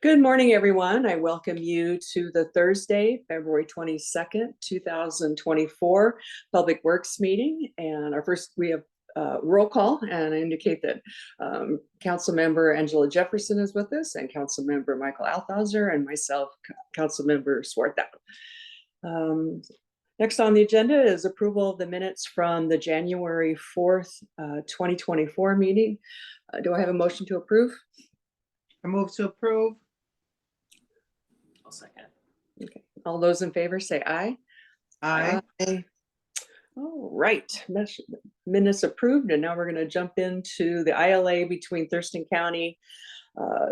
Good morning, everyone. I welcome you to the Thursday, February 22nd, 2024 Public Works meeting. And we have roll call, and I indicate that Councilmember Angela Jefferson is with us, and Councilmember Michael Althauser, and myself, Councilmember Swarthout. Next on the agenda is approval of the minutes from the January 4th, 2024 meeting. Do I have a motion to approve? I move to approve. I'll second. Okay. All those in favor say aye. Aye. Aye. All right, minutes approved, and now we're going to jump into the ILA between Thurston County,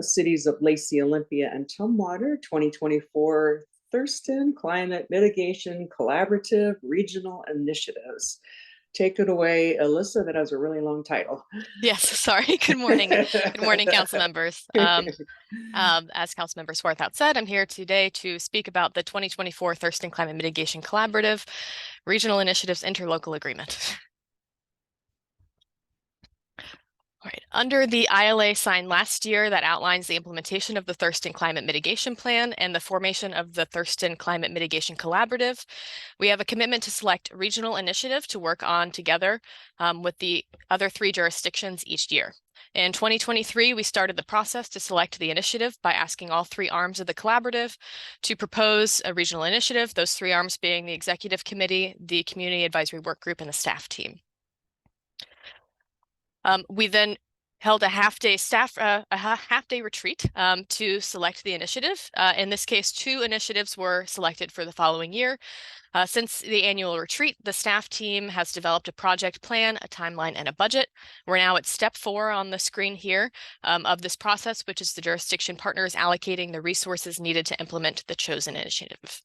cities of Lacey, Olympia, and Tumwater, 2024 Thurston Climate Mitigation Collaborative Regional Initiatives. Take it away, Alyssa. That has a really long title. Yes, sorry. Good morning. Good morning, council members. As Councilmember Swarthout said, I'm here today to speak about the 2024 Thurston Climate Mitigation Collaborative Regional Initiatives Interlocal Agreement. All right. Under the ILA signed last year that outlines the implementation of the Thurston Climate Mitigation Plan and the formation of the Thurston Climate Mitigation Collaborative, we have a commitment to select a regional initiative to work on together with the other 3 jurisdictions each year. In 2023, we started the process to select the initiative by asking all 3 arms of the collaborative to propose a regional initiative, those 3 arms being the Executive Committee, the Community Advisory Work Group, and the staff team. We then held a half-day retreat to select the initiative. In this case, 2 initiatives were selected for the following year. Since the annual retreat, the staff team has developed a project plan, a timeline, and a budget. We're now at step 4 on the screen here of this process, which is the jurisdiction partners allocating the resources needed to implement the chosen initiative.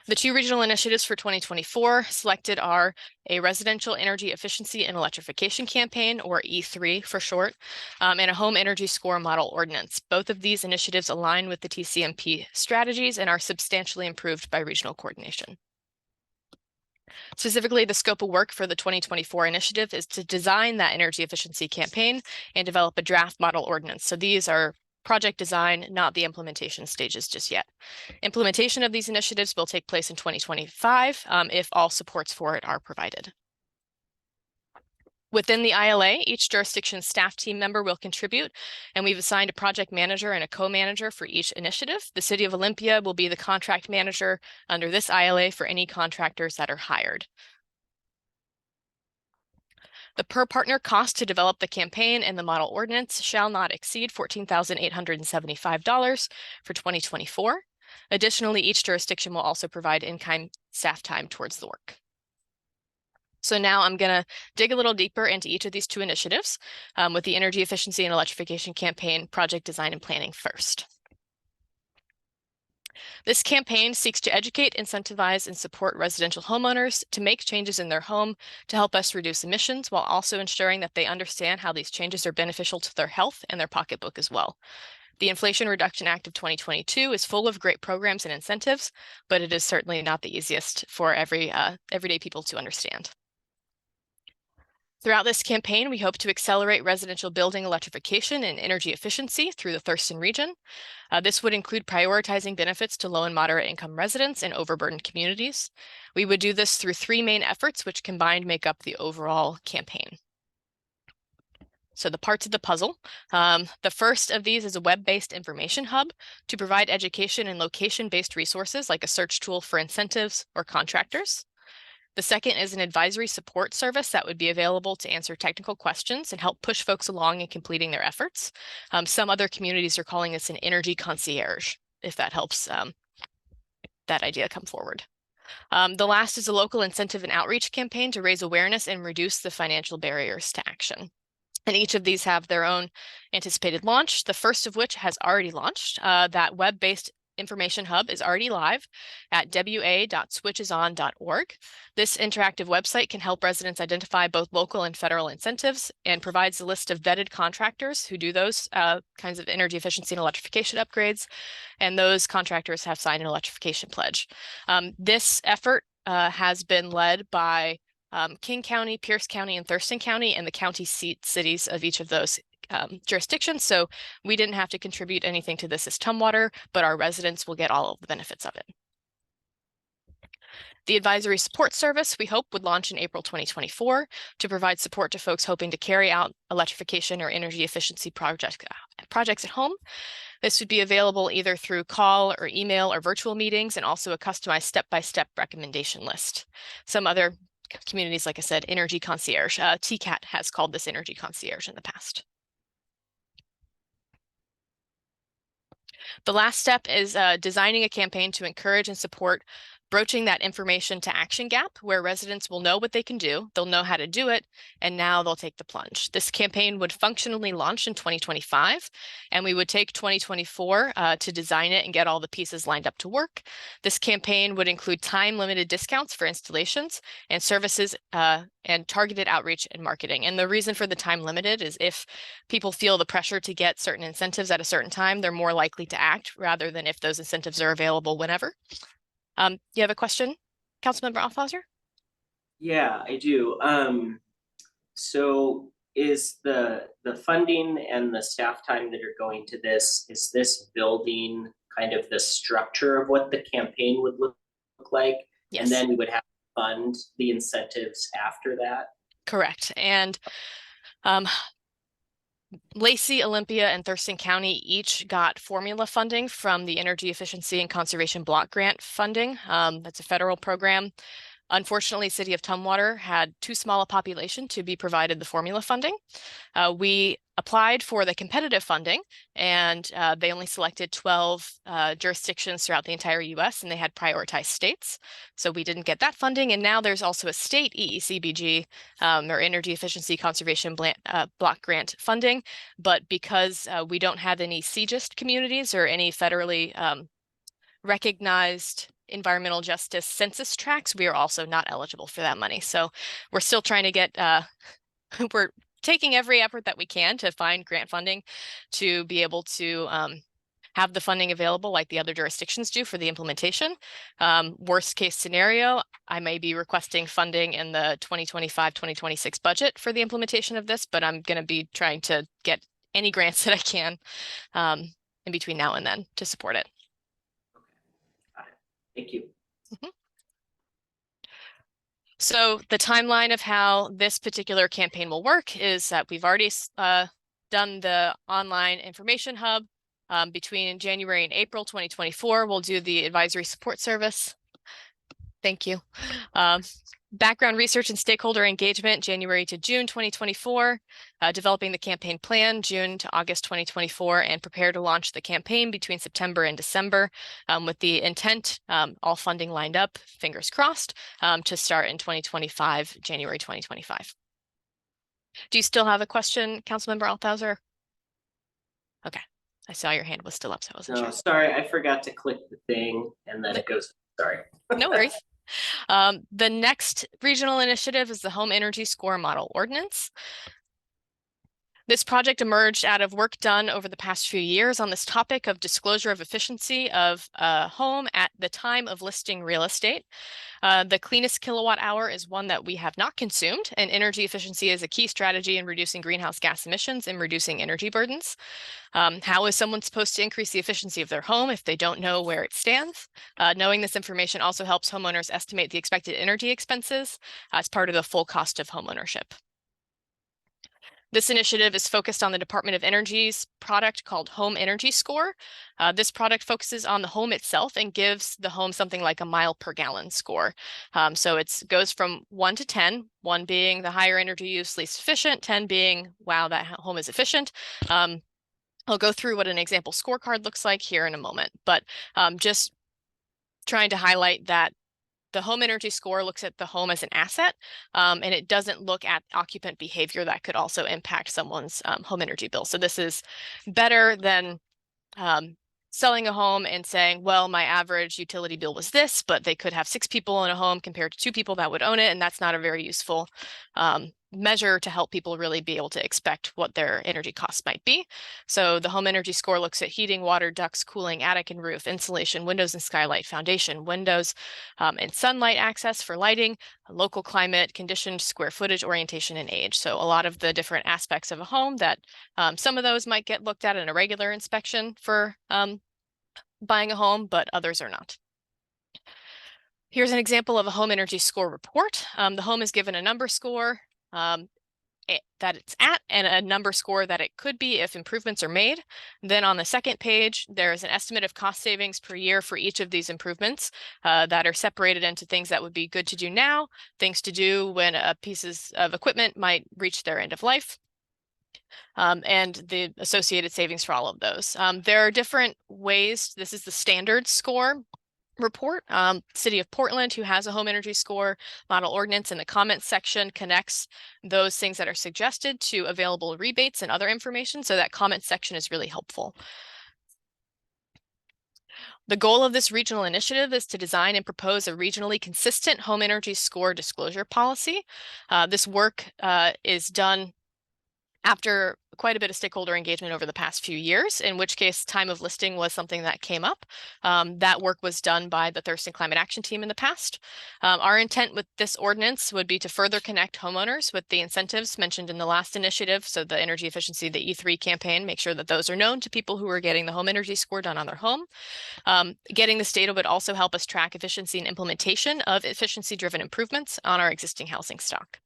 The 2 regional initiatives for 2024 selected are a residential energy efficiency and electrification campaign, or E3 for short, and a home energy score model ordinance. Both of these initiatives align with the TCMP strategies and are substantially improved by regional coordination. Specifically, the scope of work for the 2024 initiative is to design that energy efficiency campaign and develop a draft model ordinance. So these are project design, not the implementation stages just yet. Implementation of these initiatives will take place in 2025 if all supports for it are provided. Within the ILA, each jurisdiction staff team member will contribute, and we've assigned a project manager and a co-manager for each initiative. The City of Olympia will be the contract manager under this ILA for any contractors that are hired. The per partner cost to develop the campaign and the model ordinance shall not exceed $14,875 for 2024. Additionally, each jurisdiction will also provide in-kind staff time towards the work. So now I'm going to dig a little deeper into each of these 2 initiatives with the energy efficiency and electrification campaign, project design, and planning first. This campaign seeks to educate, incentivize, and support residential homeowners to make changes in their home to help us reduce emissions, while also ensuring that they understand how these changes are beneficial to their health and their pocketbook as well. The Inflation Reduction Act of 2022 is full of great programs and incentives, but it is certainly not the easiest for everyday people to understand. Throughout this campaign, we hope to accelerate residential building electrification and energy efficiency through the Thurston region. This would include prioritizing benefits to low and moderate income residents and overburdened communities. We would do this through 3 main efforts, which combined make up the overall campaign. So the parts of the puzzle. The first of these is a web-based information hub to provide education and location-based resources like a search tool for incentives or contractors. The second is an advisory support service that would be available to answer technical questions and help push folks along in completing their efforts. Some other communities are calling this an energy concierge, if that helps that idea come forward. The last is a local incentive and outreach campaign to raise awareness and reduce the financial barriers to action. And each of these have their own anticipated launch, the first of which has already launched. That web-based information hub is already live at wa.switcheson.org. This interactive website can help residents identify both local and federal incentives and provides a list of vetted contractors who do those kinds of energy efficiency and electrification upgrades, and those contractors have signed an electrification pledge. This effort has been led by King County, Pierce County, and Thurston County, and the county cities of each of those jurisdictions. So we didn't have to contribute anything to this as Tumwater, but our residents will get all of the benefits of it. The Advisory Support Service, we hope, would launch in April 2024 to provide support to folks hoping to carry out electrification or energy efficiency projects at home. This would be available either through call or email or virtual meetings, and also a customized step-by-step recommendation list. Some other communities, like I said, Energy Concierge. TCAT has called this Energy Concierge in the past. The last step is designing a campaign to encourage and support broaching that information to action gap, where residents will know what they can do, they'll know how to do it, and now they'll take the plunge. This campaign would functionally launch in 2025, and we would take 2024 to design it and get all the pieces lined up to work. This campaign would include time-limited discounts for installations and services and targeted outreach and marketing. And the reason for the time limited is if people feel the pressure to get certain incentives at a certain time, they're more likely to act rather than if those incentives are available whenever. You have a question, Councilmember Althauser? Yeah, I do. So is the funding and the staff time that are going to this, is this building kind of the structure of what the campaign would look like? Yes. And then we would have to fund the incentives after that? Correct. And Lacey, Olympia, and Thurston County each got formula funding from the Energy Efficiency and Conservation Block Grant funding. That's a federal program. Unfortunately, City of Tumwater had too small a population to be provided the formula funding. We applied for the competitive funding, and they only selected 12 jurisdictions throughout the entire US, and they had prioritized states. So we didn't get that funding. And now there's also a state EECBG or Energy Efficiency Conservation Block Grant funding. But because we don't have any CGIST communities or any federally recognized environmental justice census tracts, we are also not eligible for that money. So we're still trying to get, we're taking every effort that we can to find grant funding to be able to have the funding available like the other jurisdictions do for the implementation. Worst case scenario, I may be requesting funding in the 2025-2026 budget for the implementation of this, but I'm going to be trying to get any grants that I can in between now and then to support it. Thank you. So the timeline of how this particular campaign will work is that we've already done the online information hub. Between January and April 2024, we'll do the advisory support service. Thank you. Background research and stakeholder engagement, January to June 2024, developing the campaign plan, June to August 2024, and prepare to launch the campaign between September and December with the intent, all funding lined up, fingers crossed, to start in 2025, January 2025. Do you still have a question, Councilmember Althauser? Okay, I saw your hand was still up, so I wasn't No, sure. sorry, I forgot to click the thing and then it goes, sorry. No worries. The next regional initiative is the Home Energy Score Model Ordinance. This project emerged out of work done over the past few years on this topic of disclosure of efficiency of a home at the time of listing real estate. The cleanest kilowatt hour is one that we have not consumed, and energy efficiency is a key strategy in reducing greenhouse gas emissions and reducing energy burdens. How is someone supposed to increase the efficiency of their home if they don't know where it stands? Knowing this information also helps homeowners estimate the expected energy expenses as part of the full cost of homeownership. This initiative is focused on the Department of Energy's product called Home Energy Score. This product focuses on the home itself and gives the home something like a mile per gallon score. So it goes from 1 to 10, 1 being the higher energy use, least efficient, 10 being, wow, that home is efficient. I'll go through what an example scorecard looks like here in a moment, but just trying to highlight that the home energy score looks at the home as an asset, and it doesn't look at occupant behavior that could also impact someone's home energy bill. So this is better than selling a home and saying, well, my average utility bill was this, but they could have 6 people in a home compared to 2 people that would own it, and that's not a very useful measure to help people really be able to expect what their energy costs might be. So the home energy score looks at heating, water, ducts, cooling, attic and roof, insulation, windows and skylight, foundation, windows, and sunlight access for lighting, local climate, conditioned square footage, orientation, and age. So a lot of the different aspects of a home that some of those might get looked at in a regular inspection for buying a home, but others are not. Here's an example of a home energy score report. The home is given a number score that it's at and a number score that it could be if improvements are made. Then on the second page, there's an estimate of cost savings per year for each of these improvements that are separated into things that would be good to do now, things to do when pieces of equipment might reach their end of life, and the associated savings for all of those. There are different ways. This is the standard score report. City of Portland, who has a home energy score model ordinance, in the comments section connects those things that are suggested to available rebates and other information. So that comment section is really helpful. The goal of this regional initiative is to design and propose a regionally consistent home energy score disclosure policy. This work is done after quite a bit of stakeholder engagement over the past few years, in which case time of listing was something that came up. That work was done by the Thurston Climate Action Team in the past. Our intent with this ordinance would be to further connect homeowners with the incentives mentioned in the last initiative. So the energy efficiency, the E3 campaign, make sure that those are known to people who are getting the home energy score done on their home. Getting this data would also help us track efficiency and implementation of efficiency-driven improvements on our existing housing stock.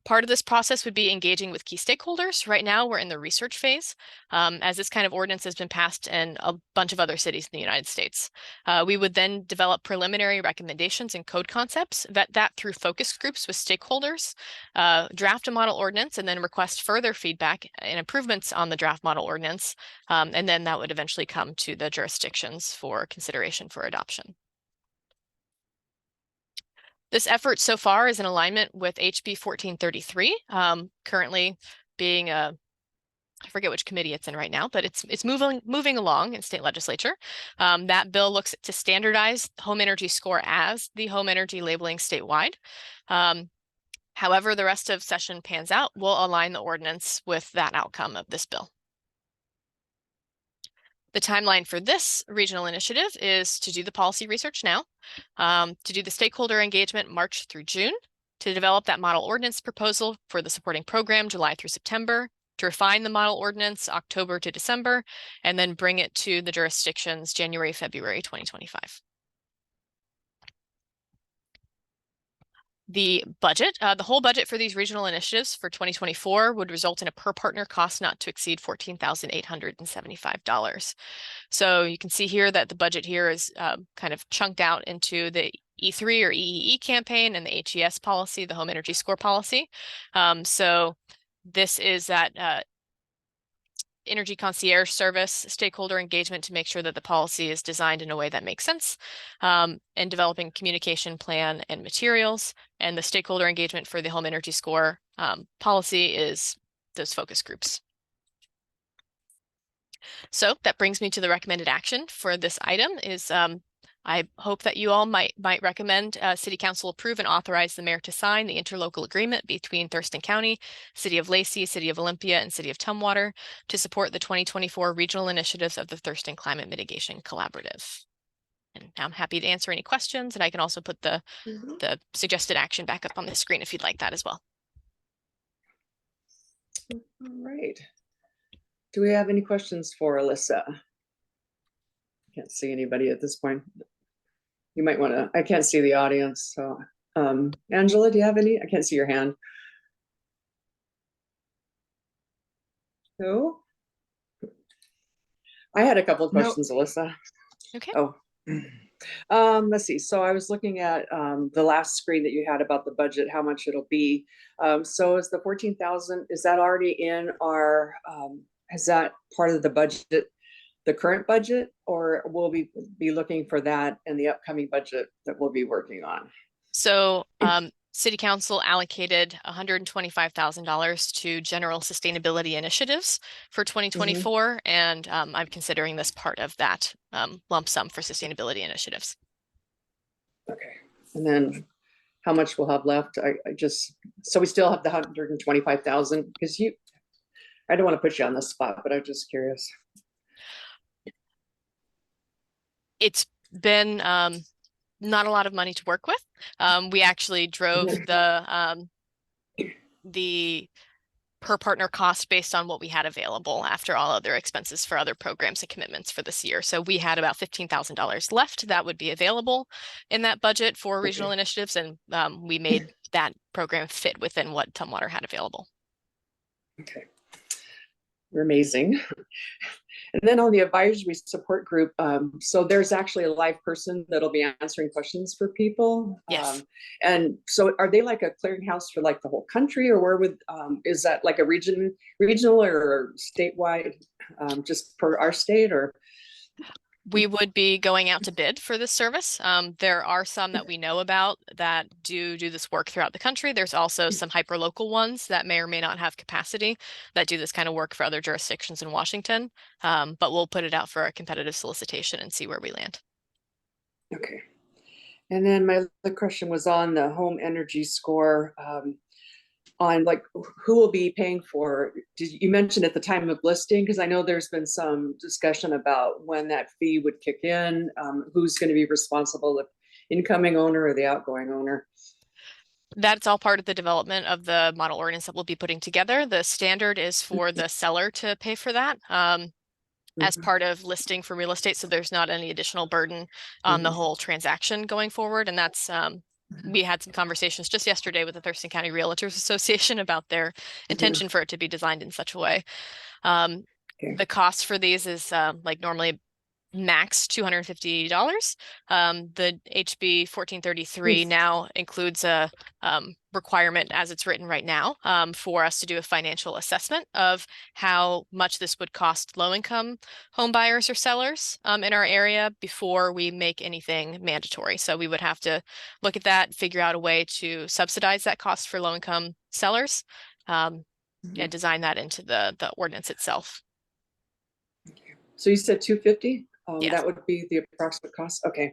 Part of this process would be engaging with key stakeholders. Right now, we're in the research phase, as this kind of ordinance has been passed in a bunch of other cities in the United States. We would then develop preliminary recommendations and code concepts, vet that through focus groups with stakeholders, draft a model ordinance, and then request further feedback and improvements on the draft model ordinance. And then that would eventually come to the jurisdictions for consideration for adoption. This effort so far is in alignment with HB 1433, currently being I forget which committee it's in right now, but it's moving along in state legislature. That bill looks to standardize home energy score as the home energy labeling statewide. However the rest of session pans out, we'll align the ordinance with that outcome of this bill. The timeline for this regional initiative is to do the policy research now, to do the stakeholder engagement March through June, to develop that model ordinance proposal for the supporting program July through September, to refine the model ordinance October to December, and then bring it to the jurisdictions January, February 2025. The budget, the whole budget for these regional initiatives for 2024 would result in a per partner cost not to exceed $14,875. So you can see here that the budget here is kind of chunked out into the E3 or EEE campaign and the HES policy, the home energy score policy. So this is that energy concierge service, stakeholder engagement to make sure that the policy is designed in a way that makes sense, and developing communication plan and materials. And the stakeholder engagement for the home energy score policy is those focus groups. So that brings me to the recommended action for this item is I hope that you all might recommend City Council approve and authorize the mayor to sign the interlocal agreement between Thurston County, City of Lacey, City of Olympia, and City of Tumwater to support the 2024 regional initiatives of the Thurston Climate Mitigation Collaborative. And I'm happy to answer any questions, and I can also put the suggested action back up on the screen if you'd like that as well. All right. Do we have any questions for Alyssa? Can't see anybody at this point. You might want to, I can't see the audience. So Angela, do you have any? I can't see your hand. No? I had a couple of questions, Alyssa. Okay. Oh, let's see. So I was looking at the last screen that you had about the budget, how much it'll be. So is the 14,000, is that already in our, is that part of the budget, the current budget, or will we be looking for that in the upcoming budget that we'll be working on? So City Council allocated $125,000 to general sustainability initiatives for 2024, and I'm considering this part of that lump sum for sustainability initiatives. Okay, and then how much we'll have left. I just, so we still have the 125,000, because I don't want to put you on the spot, but I'm just curious. It's been not a lot of money to work with. We actually drove the per partner cost based on what we had available after all other expenses for other programs and commitments for this year. So we had about $15,000 left that would be available in that budget for regional initiatives, and we made that program fit within what Tumwater had available. Okay. You're amazing. And then on the advisory support group, so there's actually a live person that'll be answering questions for people. Yes. And so are they like a clearinghouse for like the whole country, or where would, is that like a regional or statewide, just per our state, or? We would be going out to bid for this service. There are some that we know about that do this work throughout the country. There's also some hyperlocal ones that may or may not have capacity that do this kind of work for other jurisdictions in Washington. But we'll put it out for a competitive solicitation and see where we land. Okay. And then my other question was on the home energy score, on like who will be paying for, did you mention at the time of listing? Because I know there's been some discussion about when that fee would kick in, who's going to be responsible, the incoming owner or the outgoing owner? That's all part of the development of the model ordinance that we'll be putting together. The standard is for the seller to pay for that as part of listing for real estate. So there's not any additional burden on the whole transaction going forward. And that's we had some conversations just yesterday with the Thurston County Realtors Association about their intention for it to be designed in such a way. The cost for these is like normally max $250. The HB 1433 now includes a requirement, as it's written right now, for us to do a financial assessment of how much this would cost low-income home buyers or sellers in our area before we make anything mandatory. So we would have to look at that, figure out a way to subsidize that cost for low-income sellers, and design that into the ordinance itself. So you said 250? Yes. That would be the approximate cost. Okay.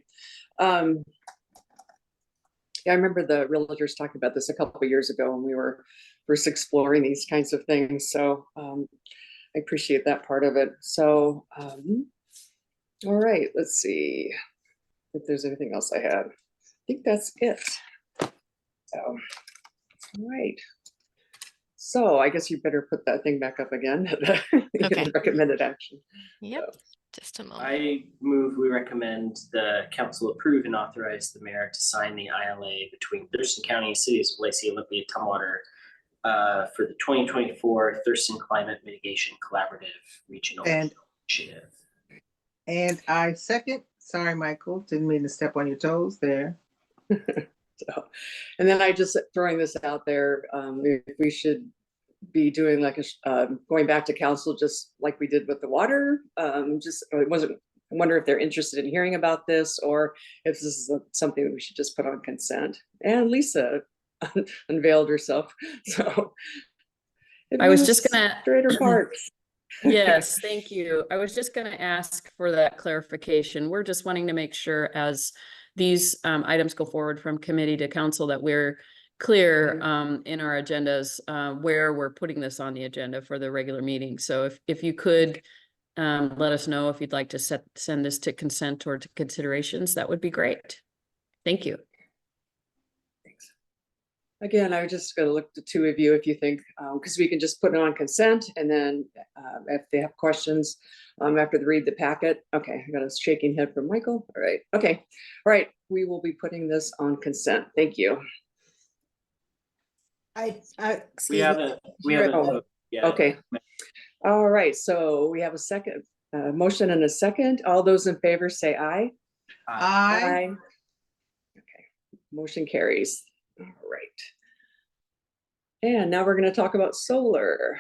Yeah, I remember the realtors talking about this a couple of years ago when we were first exploring these kinds of things. So I appreciate that part of it. So, all right, let's see if there's anything else I had. I think that's it. So, all right. So I guess you better put that thing back up again. Okay. Recommended action. Yep. So. Just a moment. I move we recommend the council approve and authorize the mayor to sign the ILA between Thurston County, cities of Lacey, Olympia, Tumwater for the 2024 Thurston Climate Mitigation Collaborative Regional Initiative. And I second. Sorry, Michael, didn't mean to step on your toes there. So, and then I just throwing this out there, if we should be doing like a going back to council just like we did with the water. Just I wonder if they're interested in hearing about this, or if this is something that we should just put on consent. And Lisa unveiled herself. So I was just gonna Strader Parks. Yes, thank you. I was just gonna ask for that clarification. We're just wanting to make sure as these items go forward from committee to council that we're clear in our agendas where we're putting this on the agenda for the regular meeting. So if you could let us know if you'd like to send this to consent or to considerations, that would be great. Thank you. Thanks. Again, I was just going to look at the two of you if you think, because we can just put it on consent, and then if they have questions after they read the packet. Okay, I got a shaking head from Michael. All right. Okay. All right. We will be putting this on consent. Thank you. We haven't voted yet. Okay. All right. So we have a second motion and a second. All those in favor say aye. Aye. Okay. Motion carries. All right. And now we're going to talk about solar.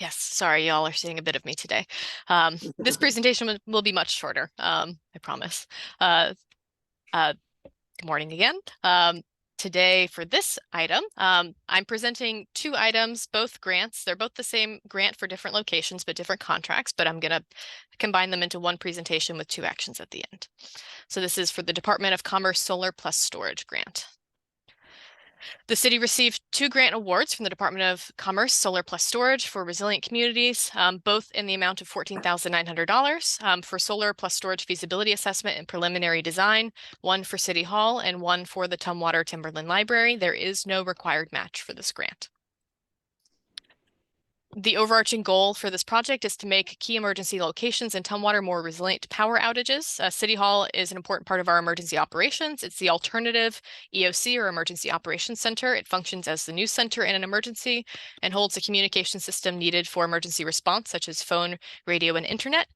Yes, sorry, y'all are seeing a bit of me today. This presentation will be much shorter, I promise. Good morning again. today for this item. I'm presenting two items, both grants. They're both the same grant for different locations, but different contracts, but I'm gonna combine them into one presentation with two actions at the end. So this is for the Department of Commerce Solar Plus Storage Grant. The city received two grant awards from the Department of Commerce Solar Plus Storage for resilient communities, both in the amount of $14,900 for solar plus storage feasibility assessment and preliminary design, one for City Hall and one for the Tumwater Timberland Library. There is no required match for this grant. The overarching goal for this project is to make key emergency locations in Tumwater more resilient to power outages. City Hall is an important part of our emergency operations. It's the alternative EOC or Emergency Operations Center. It functions as the news center in an emergency and holds a communication system needed for emergency response, such as phone, radio, and internet.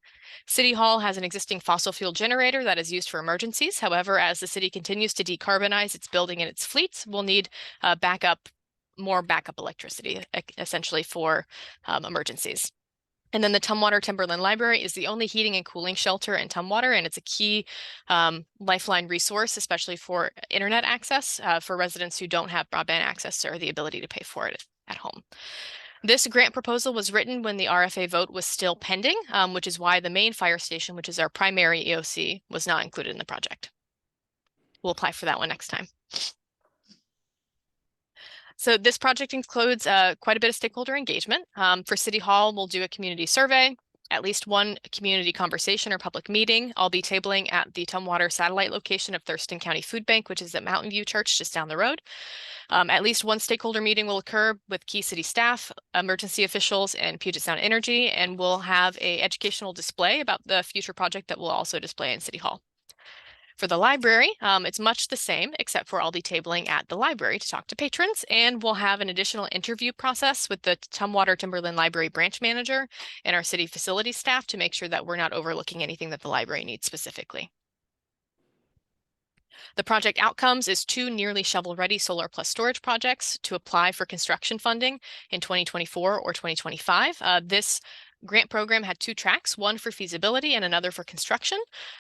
City Hall has an existing fossil fuel generator that is used for emergencies. However, as the city continues to decarbonize its building and its fleets, we'll need more backup electricity, essentially for emergencies. And then the Tumwater Timberland Library is the only heating and cooling shelter in Tumwater, and it's a key lifeline resource, especially for internet access for residents who don't have broadband access or the ability to pay for it at home. This grant proposal was written when the RFA vote was still pending, which is why the main fire station, which is our primary EOC, was not included in the project. We'll apply for that one next time. So this project includes quite a bit of stakeholder engagement. For City Hall, we'll do a community survey, at least one community conversation or public meeting. I'll be tabling at the Tumwater satellite location of Thurston County Food Bank, which is at Mountain View Church just down the road. At least one stakeholder meeting will occur with key city staff, emergency officials, and Puget Sound Energy, and we'll have an educational display about the future project that we'll also display in City Hall. For the library, it's much the same, except for I'll be tabling at the library to talk to patrons, and we'll have an additional interview process with the Tumwater Timberland Library branch manager and our city facilities staff to make sure that we're not overlooking anything that the library needs specifically. The project outcomes is two nearly shovel-ready solar plus storage projects to apply for construction funding in 2024 or 2025. This grant program had two tracks, one for feasibility and another for construction.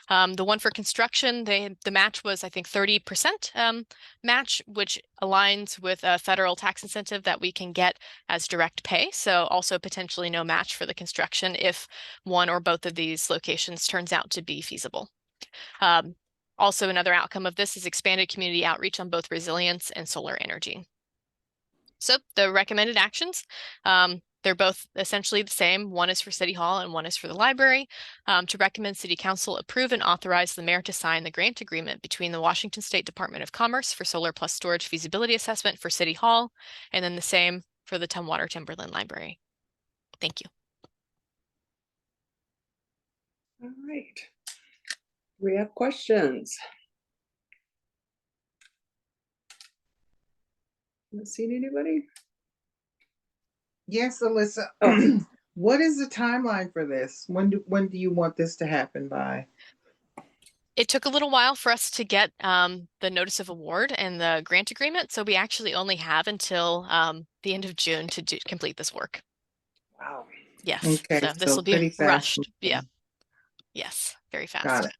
The one for construction, the match was, I think, 30% match, which aligns with a federal tax incentive that we can get as direct pay. So also potentially no match for the construction if one or both of these locations turns out to be feasible. Also, another outcome of this is expanded community outreach on both resilience and solar energy. So the recommended actions, they're both essentially the same. One is for City Hall and one is for the library. To recommend City Council approve and authorize the mayor to sign the grant agreement between the Washington State Department of Commerce for solar plus storage feasibility assessment for City Hall, and then the same for the Tumwater Timberland Library. Thank you. All right. We have questions. Not seen anybody? Yes, Alyssa. Oh. What is the timeline for this? When do you want this to happen by? It took a little while for us to get the notice of award and the grant agreement, so we actually only have until the end of June to complete this work. Wow. Yes, Okay, so this so will be pretty fast rushed. moving. Yeah. Yes, very fast. Got it.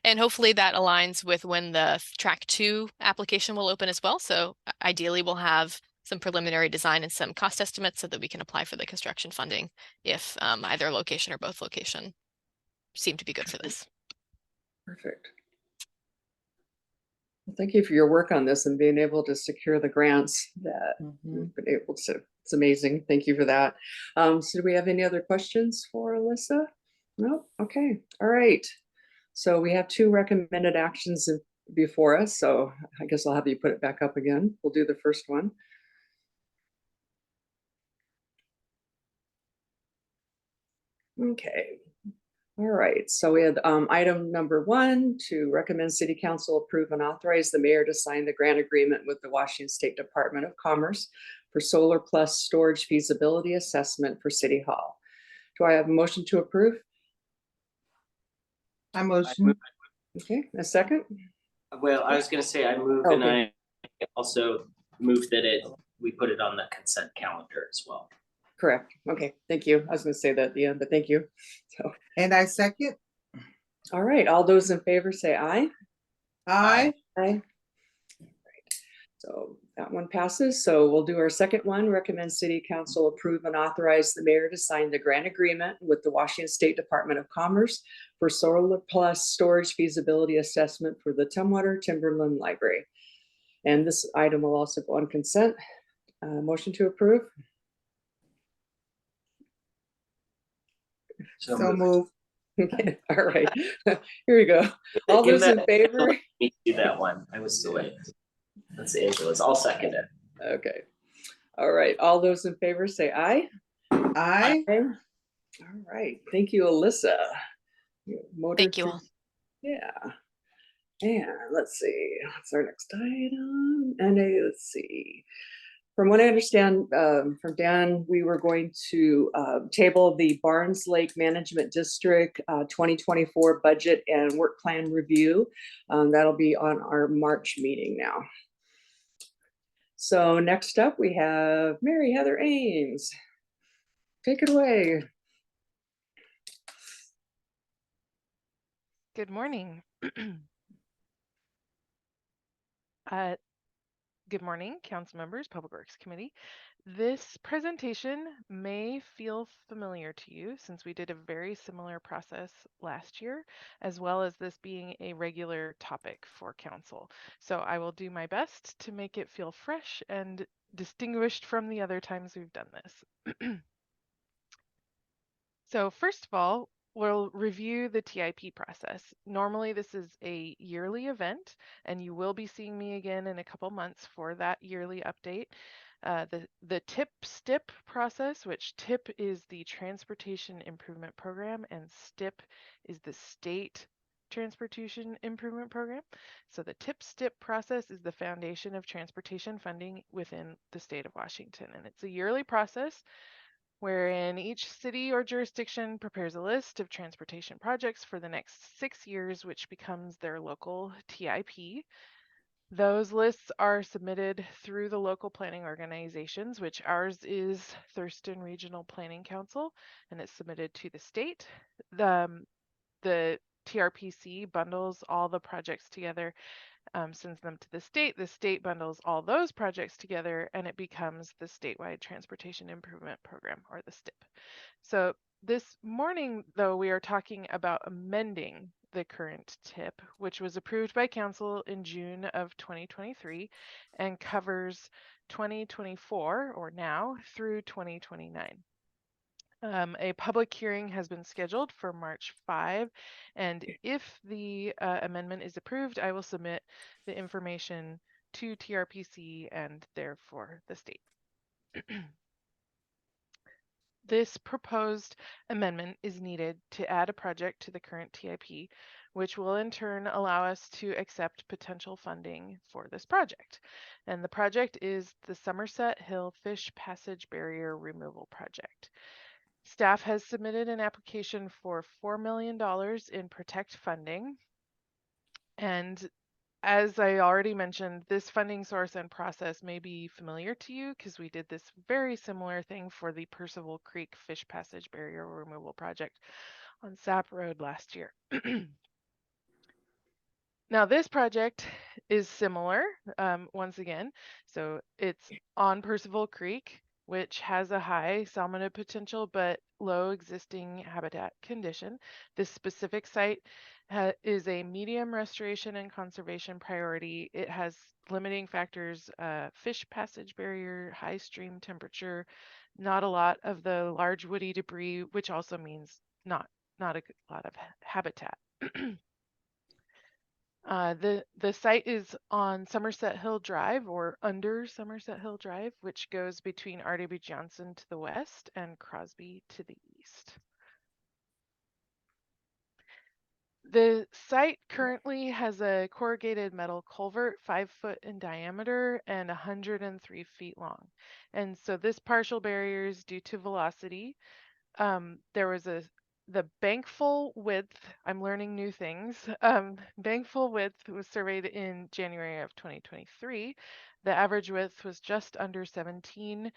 And hopefully that aligns with when the track 2 application will open as well. So ideally we'll have some preliminary design and some cost estimates so that we can apply for the construction funding if either location or both location seem to be good for this. Perfect. Well, thank you for your work on this and being able to secure the grants that you've been able to. It's amazing. Thank you for that. So do we have any other questions for Alyssa? No? Okay. All right. So we have two recommended actions before us. So I guess I'll have you put it back up again. We'll do the first one. Okay. All right. So we had item number 1 to recommend City Council approve and authorize the mayor to sign the grant agreement with the Washington State Department of Commerce for solar plus storage feasibility assessment for City Hall. Do I have a motion to approve? I motion. Okay, a second. Well, I was gonna say I move and I also move that we put it on the consent calendar as well. Correct. Okay, thank you. I was gonna say that at the end, but thank you. So, And I second. all right, all those in favor say aye. Aye. Aye. So that one passes. So we'll do our second one. Recommend City Council approve and authorize the mayor to sign the grant agreement with the Washington State Department of Commerce for Solar Plus Storage Feasibility Assessment for the Tumwater Timberland Library. And this item will also go on consent. Motion to approve. So So moved. move. All right, here we go. All Give those in that- favor? Me do that one. I was delayed. That's Angela's. I'll second it. Okay. All right, all those in favor say aye. Aye. All right, thank you, Alyssa. Thank you all. Yeah. And let's see, what's our next item? And let's see. From what I understand from Dan, we were going to table the Barnes Lake Management District 2024 budget and work plan review. That'll be on our March meeting now. So next up, we have Mary Heather Ames. Take it away. Good morning. Good morning, council members, Public Works Committee. This presentation may feel familiar to you since we did a very similar process last year, as well as this being a regular topic for council. So I will do my best to make it feel fresh and distinguished from the other times we've done this. So first of all, we'll review the TIP process. Normally this is a yearly event and you will be seeing me again in a couple months for that yearly update. The TIP-STIP process, which TIP is the Transportation Improvement Program and STIP is the State Transportation Improvement Program. So the TIP-STIP process is the foundation of transportation funding within the state of Washington, and it's a yearly process wherein each city or jurisdiction prepares a list of transportation projects for the next 6 years, which becomes their local TIP. Those lists are submitted through the local planning organizations, which ours is Thurston Regional Planning Council, and it's submitted to the state. The TRPC bundles all the projects together, sends them to the state bundles all those projects together, and it becomes the Statewide Transportation Improvement Program, or the STIP. So this morning, though, we are talking about amending the current TIP, which was approved by council in June of 2023 and covers 2024, or now, through 2029. A public hearing has been scheduled for March 5, and if the amendment is approved, I will submit the information to TRPC and therefore the state. This proposed amendment is needed to add a project to the current TIP, which will in turn allow us to accept potential funding for this project. And the project is the Somerset Hill Fish Passage Barrier Removal Project. Staff has submitted an application for $4 million in PROTECT funding. And as I already mentioned, this funding source and process may be familiar to you because we did this very similar thing for the Percival Creek Fish Passage Barrier Removal Project on Sapp Road last year. Now this project is similar, once again. So it's on Percival Creek, which has a high salmonid potential but low existing habitat condition. This specific site is a medium restoration and conservation priority. It has limiting factors, fish passage barrier, high stream temperature, not a lot of the large woody debris, which also means not a lot of habitat. The site is on Somerset Hill Drive, or under Somerset Hill Drive, which goes between R.W. Johnson to the west and Crosby to the east. The site currently has a corrugated metal culvert 5 foot in diameter and 103 feet long. And so this partial barrier is due to velocity. There was the bankful width, I'm learning new things. Bankful width was surveyed in January of 2023. The average width was just under 17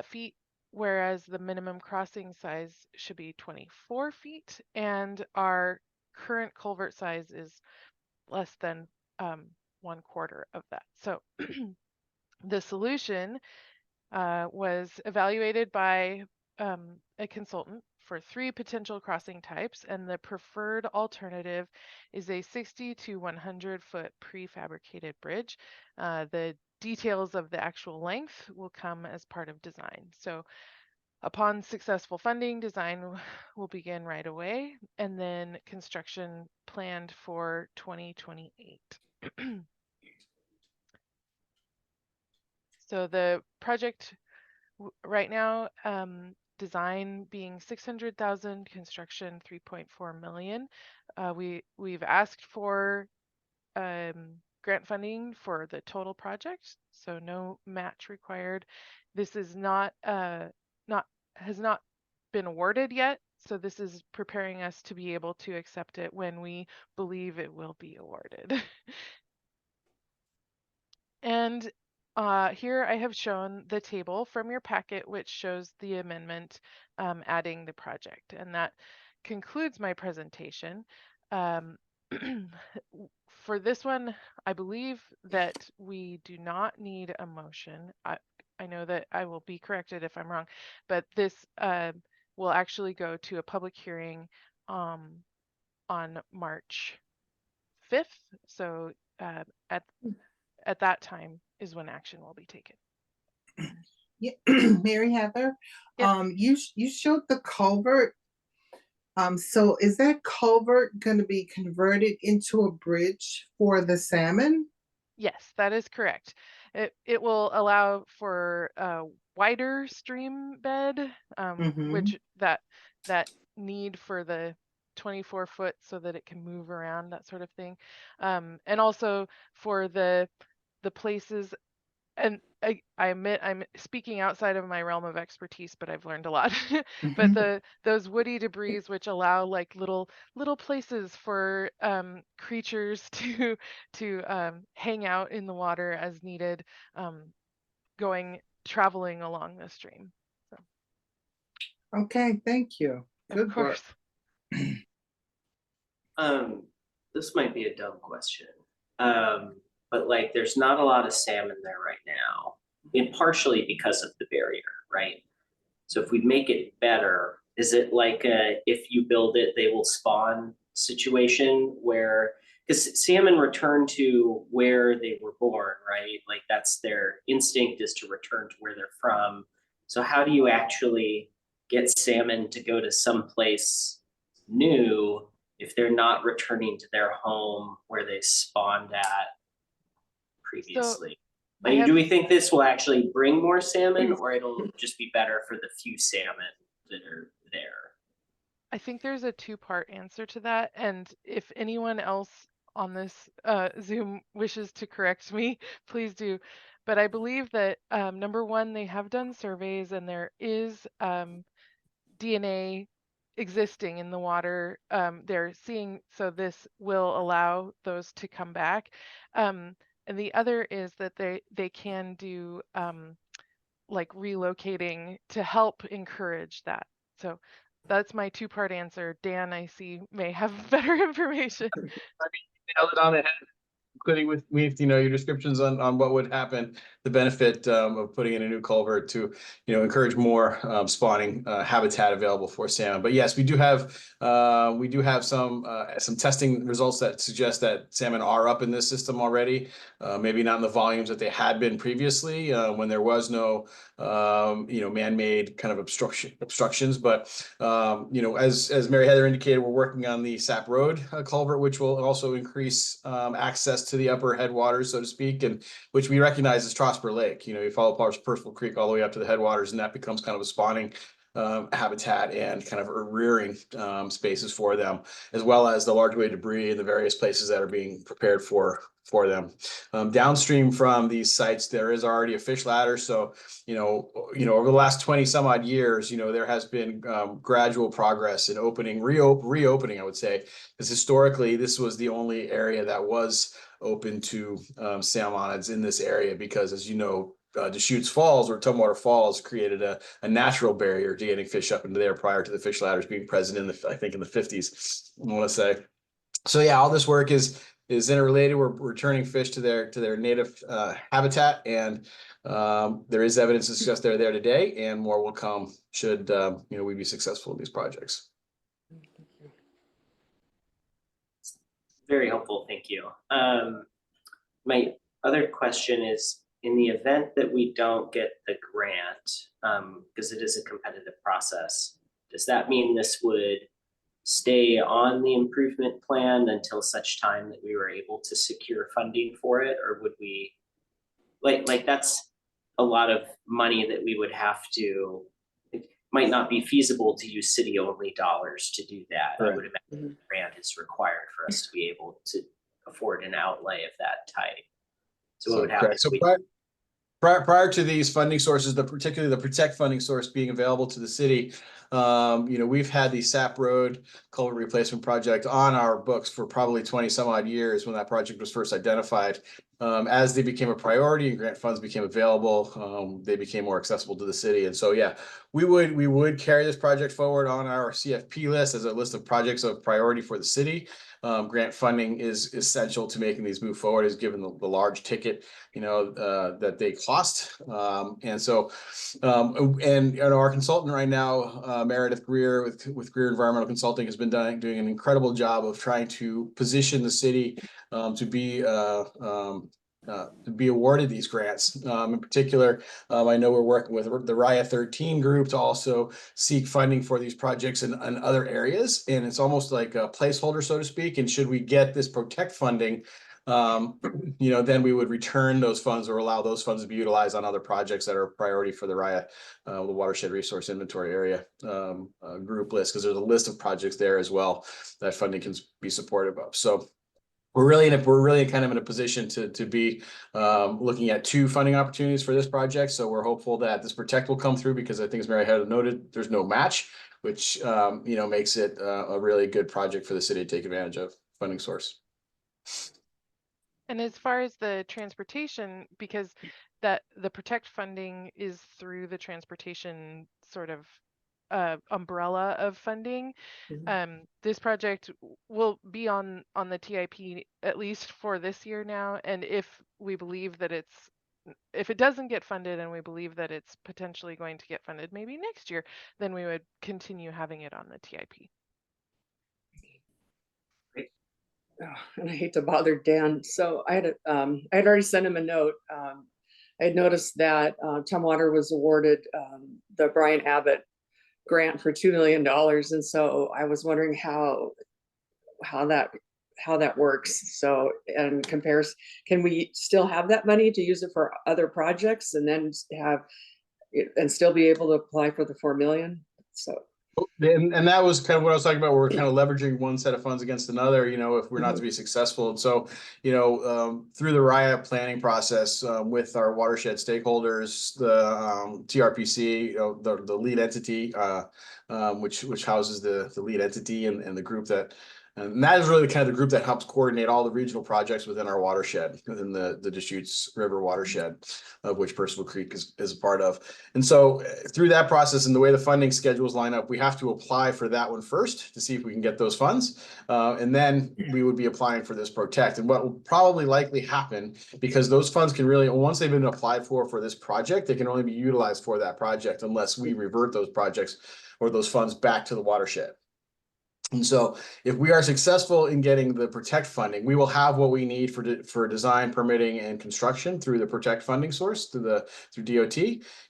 feet, whereas the minimum crossing size should be 24 feet. And our current culvert size is less than 1/4 of that. So the solution was evaluated by a consultant for 3 potential crossing types, and the preferred alternative is a 60 to 100 foot prefabricated bridge. The details of the actual length will come as part of design. So upon successful funding, design will begin right away, and then construction planned for 2028. So the project right now, design being 600,000, construction 3.4 million. We've asked for grant funding for the total project, so no match required. This is has not been awarded yet, so this is preparing us to be able to accept it when we believe it will be awarded. And here I have shown the table from your packet, which shows the amendment adding the project. And that concludes my presentation. For this one, I believe that we do not need a motion. I know that I will be corrected if I'm wrong, but this will actually go to a public hearing on March 5th. So at that time is when action will be taken. Yeah, Mary Heather, Yes. you showed the culvert. So is that culvert going to be converted into a bridge for the salmon? Yes, that is correct. It will allow for a wider stream bed, which that need for the 24 foot so that it can move around, that sort of thing. And also for the places, and I admit I'm speaking outside of my realm of expertise, but I've learned a lot. But those woody debris, which allow like little places for creatures to hang out in the water as needed, traveling along the stream. So, Okay, thank you. of Good work. course. This might be a dumb question. But like there's not a lot of salmon there right now, and partially because of the barrier, right? So if we make it better, is it like if you build it, they will spawn situation where, because salmon return to where they were born, right? Like that's their instinct, is to return to where they're from. So how do you actually get salmon to go to someplace new if they're not returning to their home where they spawned at previously? Like, do we think this will actually bring more salmon, or it'll just be better for the few salmon that are there? I think there's a 2-part answer to that, and if anyone else on this Zoom wishes to correct me, please do. But I believe that number one, they have done surveys, and there is DNA existing in the water. They're seeing, so this will allow those to come back. And the other is that they can do like relocating to help encourage that. So that's my 2-part answer. Dan, I see, may have better information. I mean, you nailed it on the head, including with your descriptions on what would happen, the benefit of putting in a new culvert to encourage more spawning habitat available for salmon. But yes, we do have some testing results that suggest that salmon are up in this system already. Maybe not in the volumes that they had been previously when there was no man-made kind of obstructions. But as Mary Heather indicated, we're working on the Sap Road culvert, which will also increase access to the upper headwaters, so to speak, and which we recognize as Trosper Lake. You follow Percival Creek all the way up to the headwaters, and that becomes kind of a spawning habitat and kind of rearing spaces for them, as well as the large weight debris in the various places that are being prepared for them. Downstream from these sites, there is already a fish ladder. So, over the last 20 some odd years, there has been gradual progress in reopening, I would say, because historically this was the only area that was open to salmonids in this area, because as Deschutes Falls or Tumwater Falls created a natural barrier to getting fish up into there prior to the fish ladders being present in the 50s, I want to say. So yeah, all this work is is interrelated. We're returning fish to their native habitat, and there is evidence to suggest they're there today, and more will come should we be successful in these projects. Very helpful, thank you. My other question is, in the event that we don't get the grant, because it is a competitive process, does that mean this would stay on the improvement plan until such time that we were able to secure funding for it? Or would we, like that's a lot of money that we would have to, it might not be feasible to use city-only dollars to do that. I would imagine the grant is required for us to be able to afford an outlay of that type. So what would happen? So prior to these funding sources, particularly the Protect funding source being available to the city, we've had the Sap Road culvert replacement project on our books for probably 20 some odd years when that project was first identified. As they became a priority and grant funds became available, they became more accessible to the city. And so, yeah, we would carry this project forward on our CFP list as a list of projects of priority for the city. Grant funding is essential to making these move forward, is given the large ticket, that they cost. And so, our consultant right now, Meredith Greer with Greer Environmental Consulting, has been doing an incredible job of trying to position the city to be awarded these grants. In particular, I know we're working with the RIA 13 group to also seek funding for these projects in other areas. And it's almost like a placeholder, so to speak. And should we get this Protect funding, then we would return those funds or allow those funds to be utilized on other projects that are a priority for the RIA, the Watershed Resource Inventory Area group list, because there's a list of projects there as well that funding can be supportive of. So we're really kind of in a position to be looking at 2 funding opportunities for this project. So we're hopeful that this Protect will come through, because I think, as Mary had noted, there's no match, which makes it a really good project for the city to take advantage of funding source. And as far as the transportation, because the Protect funding is through the transportation sort of umbrella of funding, this project will be on the TIP at least for this year now. And if it doesn't get funded and we believe that it's potentially going to get funded maybe next year, then we would continue having it on the TIP. And I hate to bother Dan. So I had already sent him a note. I had noticed that Tumwater was awarded the Brian Abbott grant for $2 million. And so I was wondering how that works. So, and compares, can we still have that money to use it for other projects and then still be able to apply for the 4 million? So. And that was kind of what I was talking about. We're kind of leveraging one set of funds against another, if we're not to be successful. And so, through the RIA planning process with our watershed stakeholders, the TRPC, the lead entity, which houses the lead entity and the group and that is really kind of the group that helps coordinate all the regional projects within our watershed, within the Deschutes River watershed, of which Percival Creek is a part of. And so through that process and the way the funding schedules line up, we have to apply for that one first to see if we can get those funds. And then we would be applying for this Protect. And what will probably likely happen, because those funds can really, once they've been applied for this project, they can only be utilized for that project unless we revert those projects or those funds back to the watershed. And so if we are successful in getting the Protect funding, we will have what we need for design, permitting, and construction through the Protect funding source, through DOT.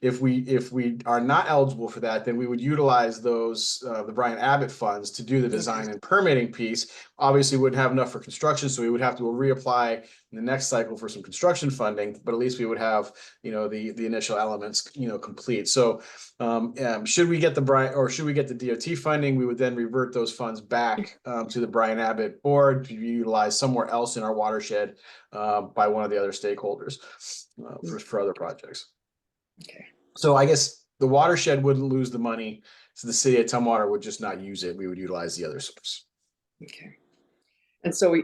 If we are not eligible for that, then we would utilize those the Brian Abbott funds to do the design and permitting piece. Obviously, we wouldn't have enough for construction, so we would have to reapply in the next cycle for some construction funding, but at least we would have the initial elements complete. So should we get the DOT funding, we would then revert those funds back to the Brian Abbott board to be utilized somewhere else in our watershed by one of the other stakeholders for other projects. Okay. So I guess the watershed wouldn't lose the money, so the city of Tumwater would just not use it. We would utilize the other source. Okay. And so we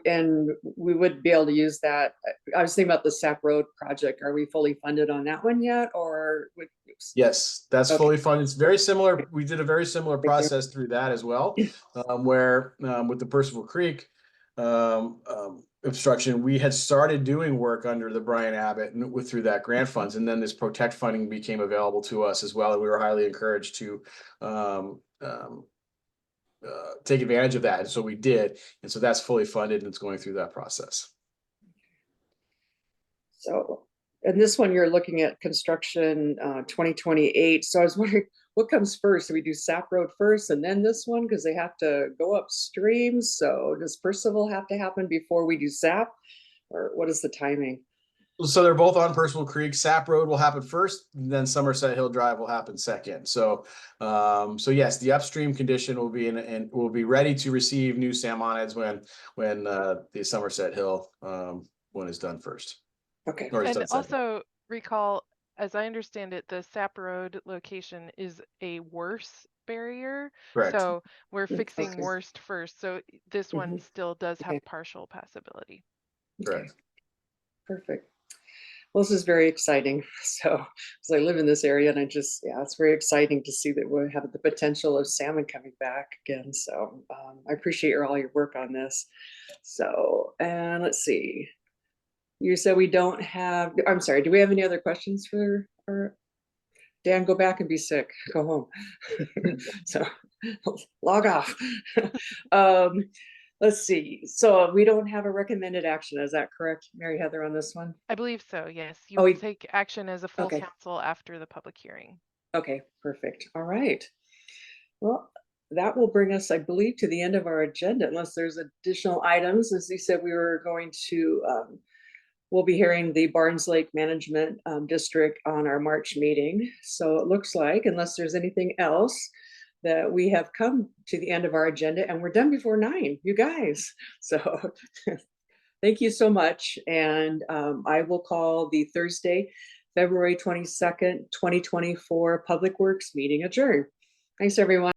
would be able to use that. I was thinking about the Sap Road project. Are we fully funded on that one yet, or? Yes, that's okay. fully funded. It's very similar. We did a very similar process through that as well, where with the Percival Creek, obstruction, we had started doing work under the Brian Abbott through that grant funds, and then this protect funding became available to us as well, and we were highly encouraged to take advantage of that, and so we did, and so that's fully funded and it's going through that process. So, and this one you're looking at construction 2028. So I was wondering what comes first? Do we do Sap Road first and then this one? Because they have to go upstream. So does Percival have to happen before we do Sap? Or what is the timing? So they're both on Percival Creek. Sap Road will happen first, and then Somerset Hill Drive will happen second. So, so yes, the upstream condition will be in, and will be ready to receive new salmonids when the Somerset Hill one is done first. Okay. Or is And done second. also recall, as I understand it, the Sap Road location is a worse barrier. Correct. So we're Okay. fixing worst first. So this one Mhm. still does have Okay. partial passability. Correct. Perfect. Well, this is very exciting. So, because I live in this area and yeah, it's very exciting to see that we have the potential of salmon coming back again. So I appreciate all your work on this. So, and let's see. You said we don't have, I'm sorry, do we have any other questions for Dan? Go back and be sick, go home. So log off. Let's see. So we don't have a recommended action. Is that correct, Mary Heather, on this one? I believe so, yes. You Oh, will we- take action as a full Okay. council after the public hearing. Okay, perfect. All right. Well, that will bring us, I believe, to the end of our agenda, unless there's additional items. As you said, we were going to, we'll be hearing the Barnes Lake Management District on our March meeting. So it looks like, unless there's anything else, that we have come to the end of our agenda and we're done before 9, you guys. So thank you so much. And I will call the Thursday, February 22nd, 2024 Public Works meeting adjourned. Thanks, everyone.